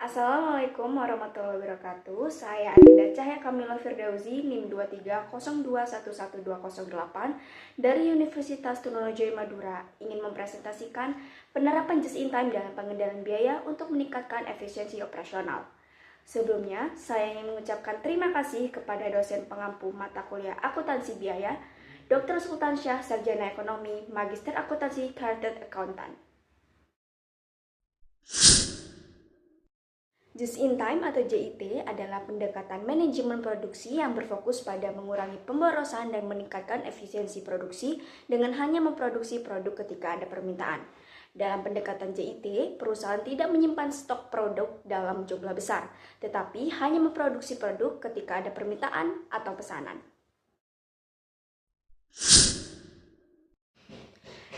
Assalamualaikum warahmatullahi wabarakatuh. Saya Adinda Cahya Kamila Firdausi, NIM 2302112008 dari Universitas Trunojoyo Madura ingin mempresentasikan penerapan just in time dalam pengendalian biaya untuk meningkatkan efisiensi operasional. Sebelumnya, saya ingin mengucapkan terima kasih kepada dosen pengampu mata kuliah akuntansi biaya, Dr. Sultan Syah, Sarjana Ekonomi, Magister Akuntansi Chartered Accountant. Just in time atau JIT adalah pendekatan manajemen produksi yang berfokus pada mengurangi pemborosan dan meningkatkan efisiensi produksi dengan hanya memproduksi produk ketika ada permintaan. Dalam pendekatan JIT, perusahaan tidak menyimpan stok produk dalam jumlah besar, tetapi hanya memproduksi produk ketika ada permintaan atau pesanan.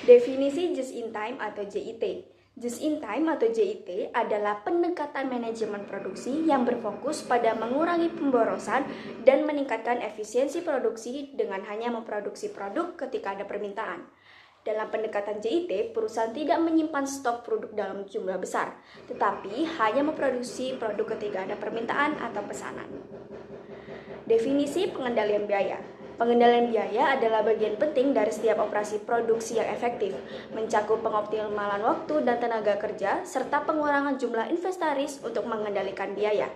Definisi just in time atau JIT. Just in time atau JIT adalah pendekatan manajemen produksi yang berfokus pada mengurangi pemborosan dan meningkatkan efisiensi produksi dengan hanya memproduksi produk ketika ada permintaan. Dalam pendekatan JIT, perusahaan tidak menyimpan stok produk dalam jumlah besar, tetapi hanya memproduksi produk ketika ada permintaan atau pesanan. Definisi pengendalian biaya. Pengendalian biaya adalah bagian penting dari setiap operasi produksi yang efektif, mencakup pengoptimalan waktu dan tenaga kerja, serta pengurangan jumlah inventaris untuk mengendalikan biaya.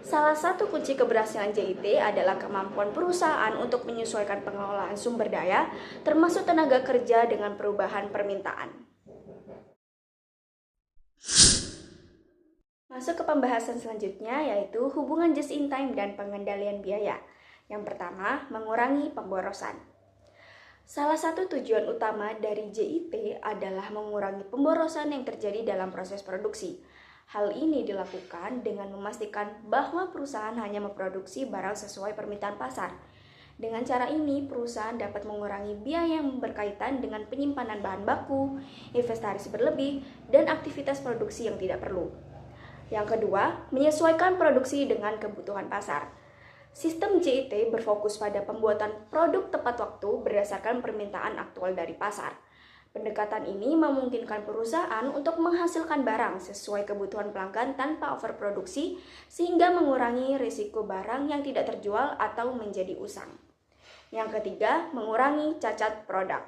Salah satu kunci keberhasilan JIT adalah kemampuan perusahaan untuk menyesuaikan pengelolaan sumber daya, termasuk tenaga kerja dengan perubahan permintaan. Masuk ke pembahasan selanjutnya, yaitu hubungan just in time dan pengendalian biaya. Yang pertama, mengurangi pemborosan. Salah satu tujuan utama dari JIT adalah mengurangi pemborosan yang terjadi dalam proses produksi. Hal ini dilakukan dengan memastikan bahwa perusahaan hanya memproduksi barang sesuai permintaan pasar. Dengan cara ini, perusahaan dapat mengurangi biaya yang berkaitan dengan penyimpanan bahan baku, inventaris berlebih, dan aktivitas produksi yang tidak perlu. Yang kedua, menyesuaikan produksi dengan kebutuhan pasar. Sistem JIT berfokus pada pembuatan produk tepat waktu berdasarkan permintaan aktual dari pasar. Pendekatan ini memungkinkan perusahaan untuk menghasilkan barang sesuai kebutuhan pelanggan tanpa overproduksi, sehingga mengurangi risiko barang yang tidak terjual atau menjadi usang. Yang ketiga, mengurangi cacat produk.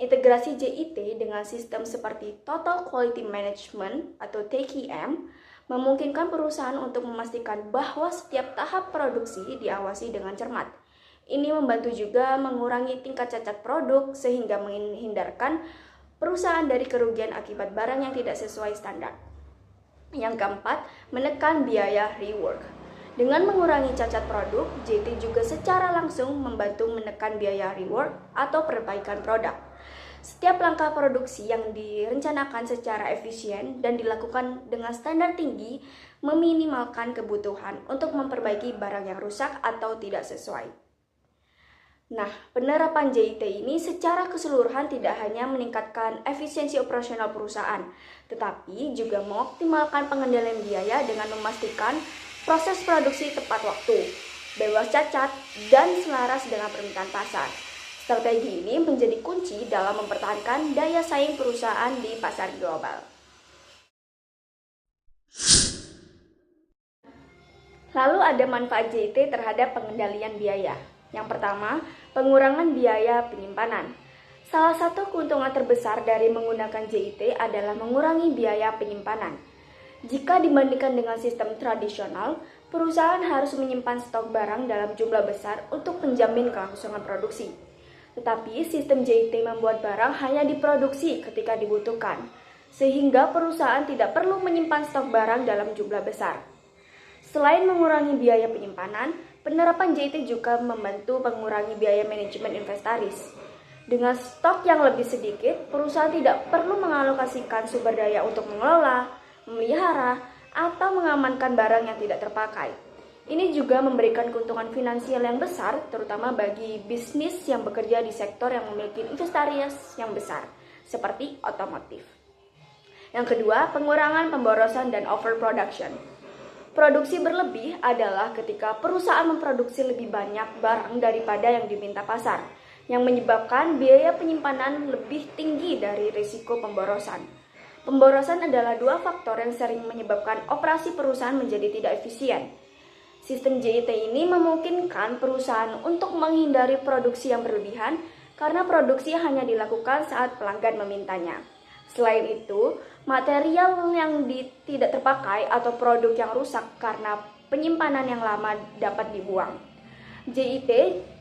Integrasi JIT dengan sistem seperti Total Quality Management atau TQM memungkinkan perusahaan untuk memastikan bahwa setiap tahap produksi diawasi dengan cermat. Ini membantu juga mengurangi tingkat cacat produk sehingga menghindarkan perusahaan dari kerugian akibat barang yang tidak sesuai standar. Yang keempat, menekan biaya rework. Dengan mengurangi cacat produk, JT juga secara langsung membantu menekan biaya rework atau perbaikan produk. Setiap langkah produksi yang direncanakan secara efisien dan dilakukan dengan standar tinggi meminimalkan kebutuhan untuk memperbaiki barang yang rusak atau tidak sesuai. Nah, penerapan JIT ini secara keseluruhan tidak hanya meningkatkan efisiensi operasional perusahaan, tetapi juga mengoptimalkan pengendalian biaya dengan memastikan proses produksi tepat waktu, bebas cacat, dan selaras dengan permintaan pasar. Strategi ini menjadi kunci dalam mempertahankan daya saing perusahaan di pasar global. Lalu ada manfaat JIT terhadap pengendalian biaya. Yang pertama, pengurangan biaya penyimpanan. Salah satu keuntungan terbesar dari menggunakan JIT adalah mengurangi biaya penyimpanan. Jika dibandingkan dengan sistem tradisional, perusahaan harus menyimpan stok barang dalam jumlah besar untuk menjamin kelangsungan produksi. Tetapi sistem JIT membuat barang hanya diproduksi ketika dibutuhkan, sehingga perusahaan tidak perlu menyimpan stok barang dalam jumlah besar. Selain mengurangi biaya penyimpanan, penerapan JIT juga membantu mengurangi biaya manajemen inventaris. Dengan stok yang lebih sedikit, perusahaan tidak perlu mengalokasikan sumber daya untuk mengelola, memelihara, atau mengamankan barang yang tidak terpakai. Ini juga memberikan keuntungan finansial yang besar, terutama bagi bisnis yang bekerja di sektor yang memiliki inventaris yang besar, seperti otomotif. Yang kedua, pengurangan pemborosan dan overproduction. Produksi berlebih adalah ketika perusahaan memproduksi lebih banyak barang daripada yang diminta pasar, yang menyebabkan biaya penyimpanan lebih tinggi dari risiko pemborosan. Pemborosan adalah dua faktor yang sering menyebabkan operasi perusahaan menjadi tidak efisien. Sistem JIT ini memungkinkan perusahaan untuk menghindari produksi yang berlebihan karena produksi hanya dilakukan saat pelanggan memintanya. Selain itu, material yang tidak terpakai atau produk yang rusak karena penyimpanan yang lama dapat dibuang. JIT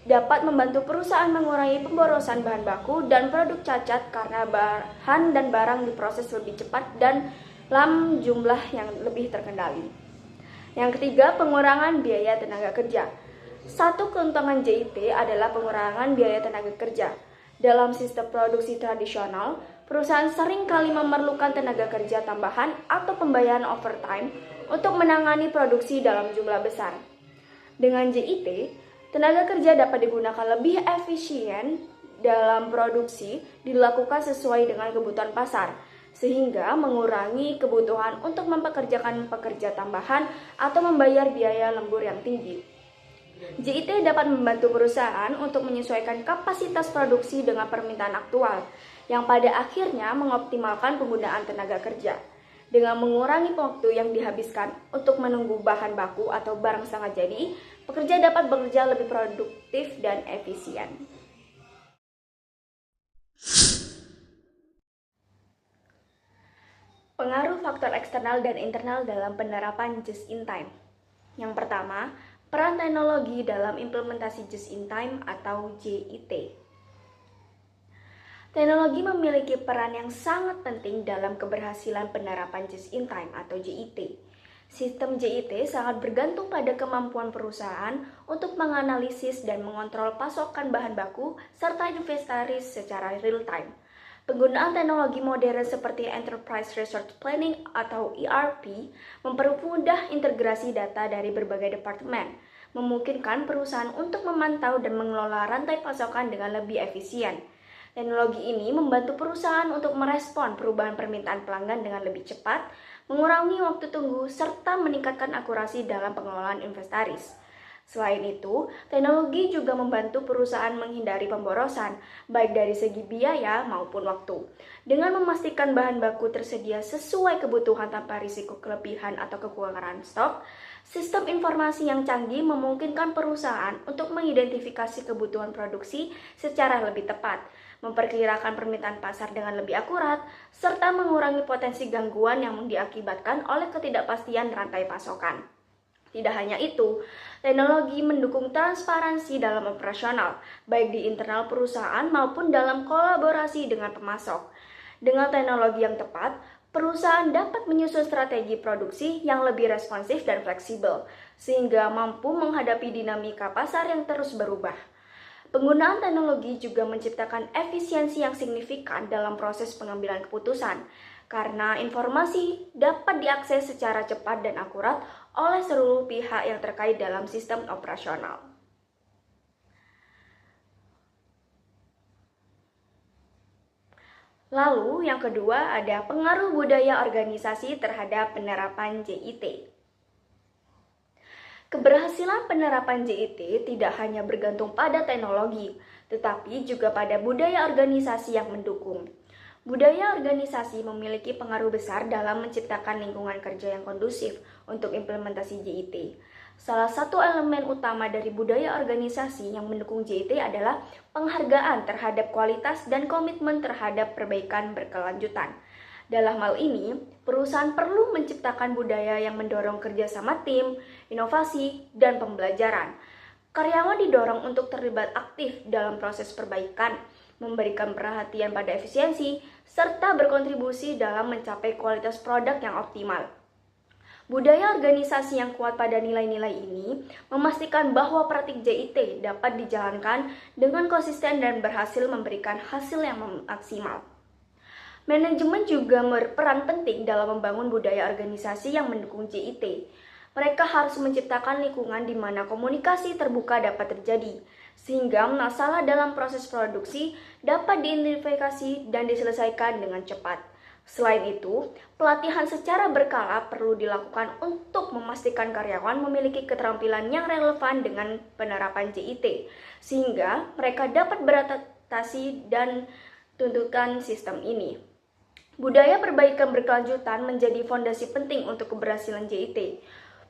dapat membantu perusahaan mengurangi pemborosan bahan baku dan produk cacat karena bahan dan barang diproses lebih cepat dan dalam jumlah yang lebih terkendali. Yang ketiga, pengurangan biaya tenaga kerja. Satu keuntungan JIT adalah pengurangan biaya tenaga kerja. Dalam sistem produksi tradisional, perusahaan sering kali memerlukan tenaga kerja tambahan atau pembayaran overtime untuk menangani produksi dalam jumlah besar. Dengan JIT, tenaga kerja dapat digunakan lebih efisien dalam produksi dilakukan sesuai dengan kebutuhan pasar, sehingga mengurangi kebutuhan untuk mempekerjakan pekerja tambahan atau membayar biaya lembur yang tinggi. JIT dapat membantu perusahaan untuk menyesuaikan kapasitas produksi dengan permintaan aktual, yang pada akhirnya mengoptimalkan penggunaan tenaga kerja. Dengan mengurangi waktu yang dihabiskan untuk menunggu bahan baku atau barang setengah jadi, pekerja dapat bekerja lebih produktif dan efisien. Pengaruh faktor eksternal dan internal dalam penerapan just in time. Yang pertama, peran teknologi dalam implementasi just in time atau JIT. Teknologi memiliki peran yang sangat penting dalam keberhasilan penerapan just in time atau JIT. Sistem JIT sangat bergantung pada kemampuan perusahaan untuk menganalisis dan mengontrol pasokan bahan baku serta inventaris secara real time. Penggunaan teknologi modern seperti Enterprise Resource Planning atau ERP mempermudah integrasi data dari berbagai departemen, memungkinkan perusahaan untuk memantau dan mengelola rantai pasokan dengan lebih efisien. Teknologi ini membantu perusahaan untuk merespon perubahan permintaan pelanggan dengan lebih cepat, mengurangi waktu tunggu, serta meningkatkan akurasi dalam pengelolaan inventaris. Selain itu, teknologi juga membantu perusahaan menghindari pemborosan, baik dari segi biaya maupun waktu. Dengan memastikan bahan baku tersedia sesuai kebutuhan tanpa risiko kelebihan atau kekurangan stok, sistem informasi yang canggih memungkinkan perusahaan untuk mengidentifikasi kebutuhan produksi secara lebih tepat, memperkirakan permintaan pasar dengan lebih akurat, serta mengurangi potensi gangguan yang diakibatkan oleh ketidakpastian rantai pasokan. Tidak hanya itu, teknologi mendukung transparansi dalam operasional, baik di internal perusahaan maupun dalam kolaborasi dengan pemasok. Dengan teknologi yang tepat, perusahaan dapat menyusun strategi produksi yang lebih responsif dan fleksibel, sehingga mampu menghadapi dinamika pasar yang terus berubah. Penggunaan teknologi juga menciptakan efisiensi yang signifikan dalam proses pengambilan keputusan, karena informasi dapat diakses secara cepat dan akurat oleh seluruh pihak yang terkait dalam sistem operasional. Lalu yang kedua ada pengaruh budaya organisasi terhadap penerapan JIT. Keberhasilan penerapan JIT tidak hanya bergantung pada teknologi, tetapi juga pada budaya organisasi yang mendukung. Budaya organisasi memiliki pengaruh besar dalam menciptakan lingkungan kerja yang kondusif untuk implementasi JIT. Salah satu elemen utama dari budaya organisasi yang mendukung JIT adalah penghargaan terhadap kualitas dan komitmen terhadap perbaikan berkelanjutan. Dalam hal ini, perusahaan perlu menciptakan budaya yang mendorong kerjasama tim, inovasi, dan pembelajaran. Karyawan didorong untuk terlibat aktif dalam proses perbaikan, memberikan perhatian pada efisiensi, serta berkontribusi dalam mencapai kualitas produk yang optimal. Budaya organisasi yang kuat pada nilai-nilai ini memastikan bahwa praktik JIT dapat dijalankan dengan konsisten dan berhasil memberikan hasil yang maksimal. Manajemen juga berperan penting dalam membangun budaya organisasi yang mendukung JIT. Mereka harus menciptakan lingkungan di mana komunikasi terbuka dapat terjadi, sehingga masalah dalam proses produksi dapat diidentifikasi dan diselesaikan dengan cepat. Selain itu, pelatihan secara berkala perlu dilakukan untuk memastikan karyawan memiliki keterampilan yang relevan dengan penerapan JIT, sehingga mereka dapat beradaptasi dan tuntutan sistem ini. Budaya perbaikan berkelanjutan menjadi fondasi penting untuk keberhasilan JIT.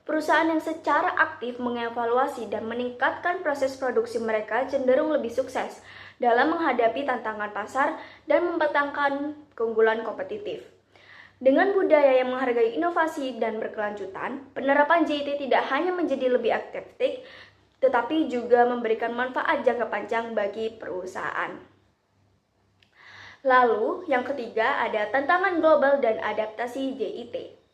Perusahaan yang secara aktif mengevaluasi dan meningkatkan proses produksi mereka cenderung lebih sukses dalam menghadapi tantangan pasar dan mempertahankan keunggulan kompetitif. Dengan budaya yang menghargai inovasi dan berkelanjutan, penerapan JIT tidak hanya menjadi lebih efektif, tetapi juga memberikan manfaat jangka panjang bagi perusahaan. Lalu, yang ketiga ada tantangan global dan adaptasi JIT.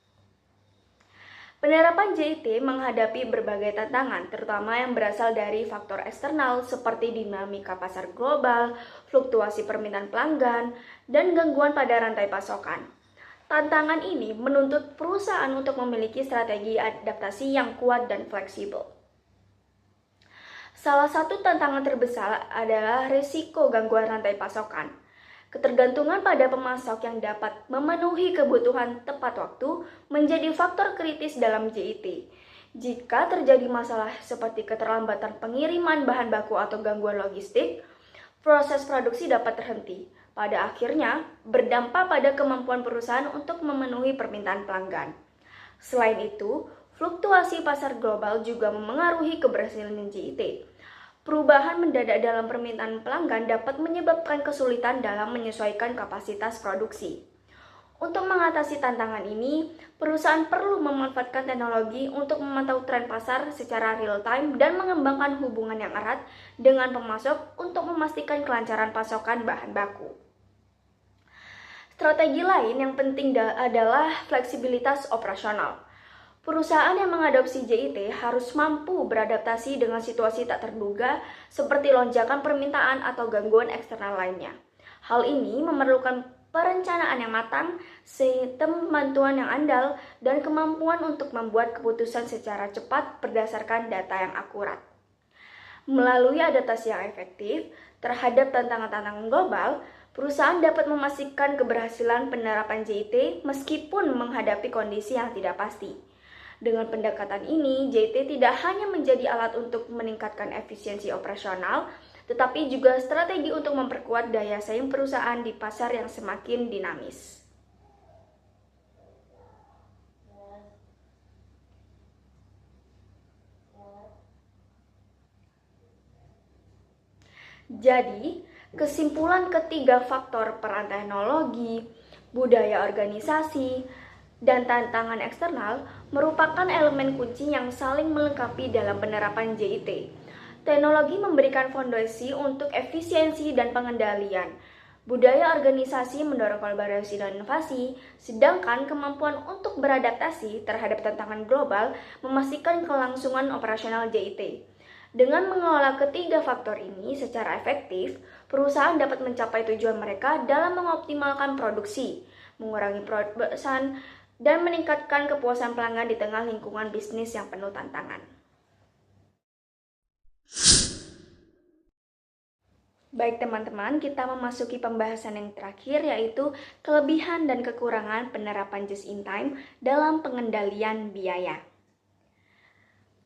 Penerapan JIT menghadapi berbagai tantangan, terutama yang berasal dari faktor eksternal seperti dinamika pasar global, fluktuasi permintaan pelanggan, dan gangguan pada rantai pasokan. Tantangan ini menuntut perusahaan untuk memiliki strategi adaptasi yang kuat dan fleksibel. Salah satu tantangan terbesar adalah risiko gangguan rantai pasokan. Ketergantungan pada pemasok yang dapat memenuhi kebutuhan tepat waktu menjadi faktor kritis dalam JIT. Jika terjadi masalah seperti keterlambatan pengiriman bahan baku atau gangguan logistik, proses produksi dapat terhenti. Pada akhirnya, berdampak pada kemampuan perusahaan untuk memenuhi permintaan pelanggan. Selain itu, fluktuasi pasar global juga memengaruhi keberhasilan JIT. Perubahan mendadak dalam permintaan pelanggan dapat menyebabkan kesulitan dalam menyesuaikan kapasitas produksi. Untuk mengatasi tantangan ini, perusahaan perlu memanfaatkan teknologi untuk memantau tren pasar secara real-time dan mengembangkan hubungan yang erat dengan pemasok untuk memastikan kelancaran pasokan bahan baku. Strategi lain yang penting adalah fleksibilitas operasional. Perusahaan yang mengadopsi JIT harus mampu beradaptasi dengan situasi tak terduga seperti lonjakan permintaan atau gangguan eksternal lainnya. Hal ini memerlukan perencanaan yang matang, sistem bantuan yang andal, dan kemampuan untuk membuat keputusan secara cepat berdasarkan data yang akurat. Melalui adaptasi yang efektif terhadap tantangan-tantangan global, perusahaan dapat memastikan keberhasilan penerapan JIT meskipun menghadapi kondisi yang tidak pasti. Dengan pendekatan ini, JIT tidak hanya menjadi alat untuk meningkatkan efisiensi operasional, tetapi juga strategi untuk memperkuat daya saing perusahaan di pasar yang semakin dinamis. Jadi, kesimpulan ketiga faktor peran teknologi, budaya organisasi, dan tantangan eksternal merupakan elemen kunci yang saling melengkapi dalam penerapan JIT. Teknologi memberikan fondasi untuk efisiensi dan pengendalian. Budaya organisasi mendorong kolaborasi dan inovasi, sedangkan kemampuan untuk beradaptasi terhadap tantangan global memastikan kelangsungan operasional JIT. Dengan mengelola ketiga faktor ini secara efektif, perusahaan dapat mencapai tujuan mereka dalam mengoptimalkan produksi, mengurangi pesan, dan meningkatkan kepuasan pelanggan di tengah lingkungan bisnis yang penuh tantangan. Baik teman-teman, kita memasuki pembahasan yang terakhir yaitu kelebihan dan kekurangan penerapan just in time dalam pengendalian biaya.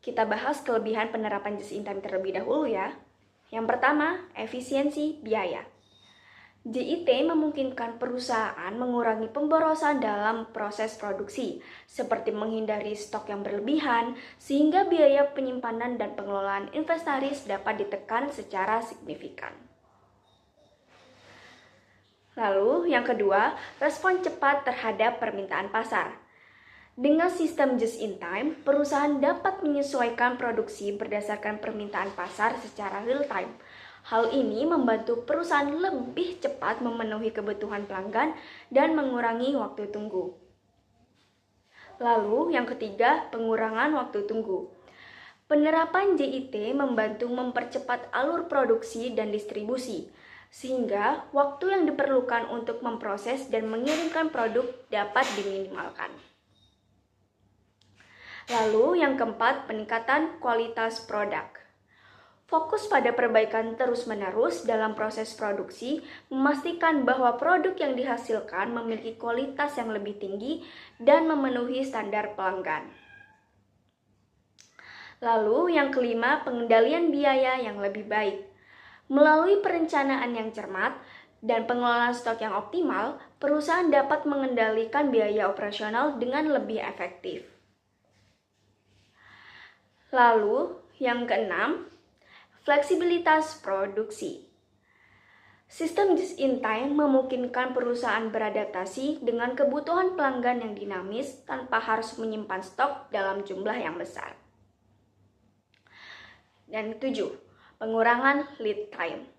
Kita bahas kelebihan penerapan just in time terlebih dahulu ya. Yang pertama, efisiensi biaya. JIT memungkinkan perusahaan mengurangi pemborosan dalam proses produksi, seperti menghindari stok yang berlebihan, sehingga biaya penyimpanan dan pengelolaan inventaris dapat ditekan secara signifikan. Lalu, yang kedua, respon cepat terhadap permintaan pasar. Dengan sistem just in time, perusahaan dapat menyesuaikan produksi berdasarkan permintaan pasar secara real time. Hal ini membantu perusahaan lebih cepat memenuhi kebutuhan pelanggan dan mengurangi waktu tunggu. Lalu, yang ketiga, pengurangan waktu tunggu. Penerapan JIT membantu mempercepat alur produksi dan distribusi, sehingga waktu yang diperlukan untuk memproses dan mengirimkan produk dapat diminimalkan. Lalu, yang keempat, peningkatan kualitas produk. Fokus pada perbaikan terus-menerus dalam proses produksi, memastikan bahwa produk yang dihasilkan memiliki kualitas yang lebih tinggi dan memenuhi standar pelanggan. Lalu, yang kelima, pengendalian biaya yang lebih baik. Melalui perencanaan yang cermat dan pengelolaan stok yang optimal, perusahaan dapat mengendalikan biaya operasional dengan lebih efektif. Lalu, yang keenam, fleksibilitas produksi. Sistem just-in-time memungkinkan perusahaan beradaptasi dengan kebutuhan pelanggan yang dinamis tanpa harus menyimpan stok dalam jumlah yang besar. Dan ketujuh, pengurangan lead time.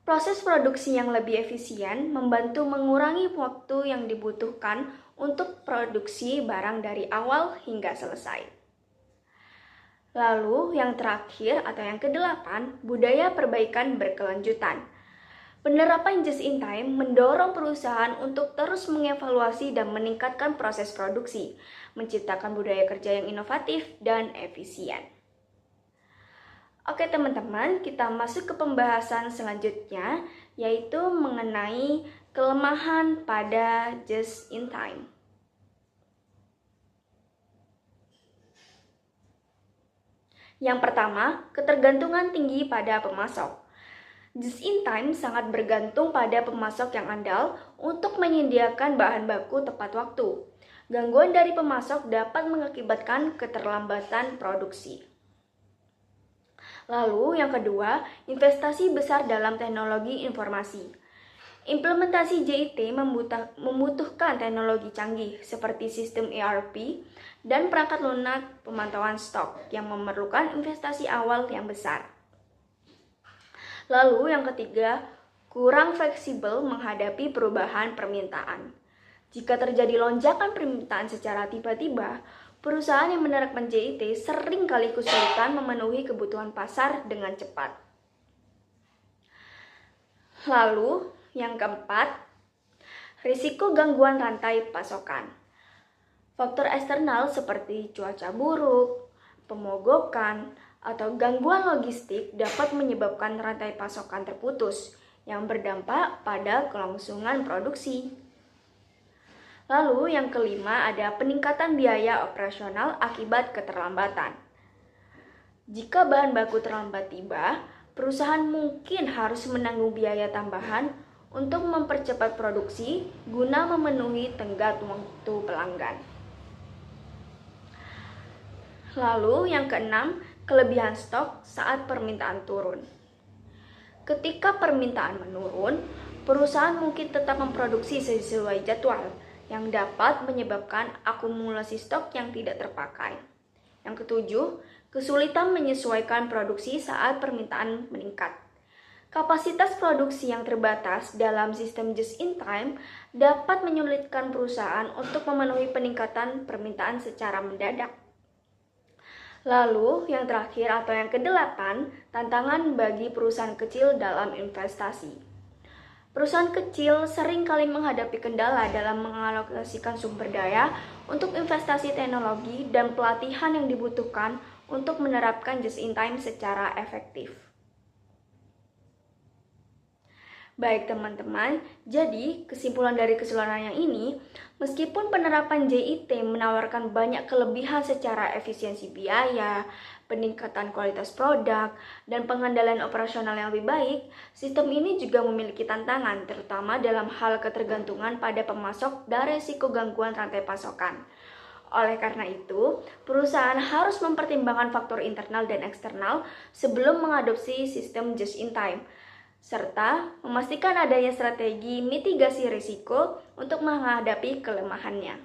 Proses produksi yang lebih efisien membantu mengurangi waktu yang dibutuhkan untuk produksi barang dari awal hingga selesai. Lalu yang terakhir atau yang kedelapan, budaya perbaikan berkelanjutan. Penerapan just-in-time mendorong perusahaan untuk terus mengevaluasi dan meningkatkan proses produksi, menciptakan budaya kerja yang inovatif dan efisien. Oke teman-teman, kita masuk ke pembahasan selanjutnya, yaitu mengenai kelemahan pada just-in-time. Yang pertama, ketergantungan tinggi pada pemasok. Just-in-time sangat bergantung pada pemasok yang andal untuk menyediakan bahan baku tepat waktu. Gangguan dari pemasok dapat mengakibatkan keterlambatan produksi. Lalu yang kedua, investasi besar dalam teknologi informasi. Implementasi JIT membutuhkan teknologi canggih seperti sistem ERP dan perangkat lunak pemantauan stok yang memerlukan investasi awal yang besar. Lalu yang ketiga, kurang fleksibel menghadapi perubahan permintaan. Jika terjadi lonjakan permintaan secara tiba-tiba, perusahaan yang menerapkan JIT sering kali kesulitan memenuhi kebutuhan pasar dengan cepat. Lalu, yang keempat, risiko gangguan rantai pasokan. Faktor eksternal seperti cuaca buruk, pemogokan, atau gangguan logistik dapat menyebabkan rantai pasokan terputus yang berdampak pada kelangsungan produksi. Lalu yang kelima ada peningkatan biaya operasional akibat keterlambatan. Jika bahan baku terlambat tiba, perusahaan mungkin harus menanggung biaya tambahan untuk mempercepat produksi guna memenuhi tenggat waktu pelanggan. Lalu yang keenam, kelebihan stok saat permintaan turun. Ketika permintaan menurun, perusahaan mungkin tetap memproduksi sesuai jadwal, yang dapat menyebabkan akumulasi stok yang tidak terpakai. Yang ketujuh, kesulitan menyesuaikan produksi saat permintaan meningkat. Kapasitas produksi yang terbatas dalam sistem just-in-time dapat menyulitkan perusahaan untuk memenuhi peningkatan permintaan secara mendadak. Lalu, yang terakhir atau yang kedelapan, tantangan bagi perusahaan kecil dalam investasi. Perusahaan kecil seringkali menghadapi kendala dalam mengalokasikan sumber daya untuk investasi teknologi dan pelatihan yang dibutuhkan untuk menerapkan just-in-time secara efektif. Baik teman-teman, jadi kesimpulan dari keseluruhan yang ini, meskipun penerapan JIT menawarkan banyak kelebihan secara efisiensi biaya, peningkatan kualitas produk, dan pengendalian operasional yang lebih baik, sistem ini juga memiliki tantangan, terutama dalam hal ketergantungan pada pemasok dan risiko gangguan rantai pasokan. Oleh karena itu, perusahaan harus mempertimbangkan faktor internal dan eksternal sebelum mengadopsi sistem just-in-time, serta memastikan adanya strategi mitigasi risiko untuk menghadapi kelemahannya.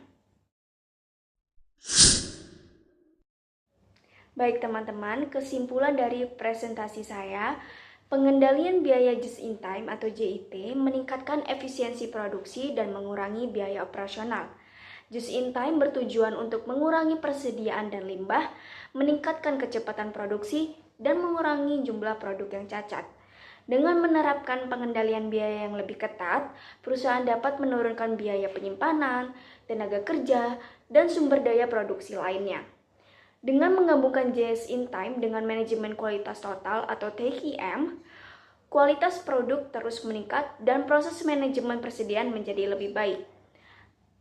Baik teman-teman, kesimpulan dari presentasi saya, pengendalian biaya just-in-time atau JIT meningkatkan efisiensi produksi dan mengurangi biaya operasional. Just-in-time bertujuan untuk mengurangi persediaan dan limbah, meningkatkan kecepatan produksi, dan mengurangi jumlah produk yang cacat. Dengan menerapkan pengendalian biaya yang lebih ketat, perusahaan dapat menurunkan biaya penyimpanan, tenaga kerja, dan sumber daya produksi lainnya. Dengan menggabungkan just-in-time dengan manajemen kualitas total atau TQM, kualitas produk terus meningkat dan proses manajemen persediaan menjadi lebih baik.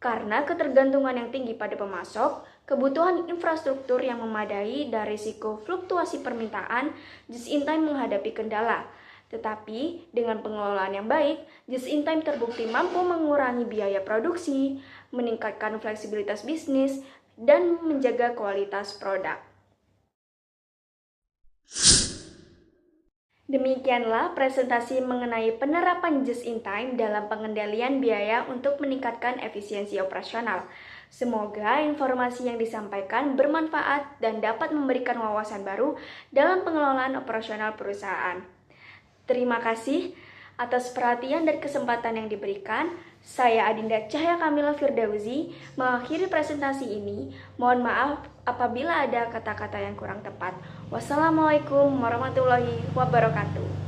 Karena ketergantungan yang tinggi pada pemasok, kebutuhan infrastruktur yang memadai dan risiko fluktuasi permintaan, just-in-time menghadapi kendala. Tetapi dengan pengelolaan yang baik, Just in Time terbukti mampu mengurangi biaya produksi, meningkatkan fleksibilitas bisnis, dan menjaga kualitas produk. Demikianlah presentasi mengenai penerapan Just in Time dalam pengendalian biaya untuk meningkatkan efisiensi operasional. Semoga informasi yang disampaikan bermanfaat dan dapat memberikan wawasan baru dalam pengelolaan operasional perusahaan. Terima kasih atas perhatian dan kesempatan yang diberikan. Saya Adinda Cahya Kamila Firdausi mengakhiri presentasi ini. Mohon maaf apabila ada kata-kata yang kurang tepat. Wassalamualaikum warahmatullahi wabarakatuh.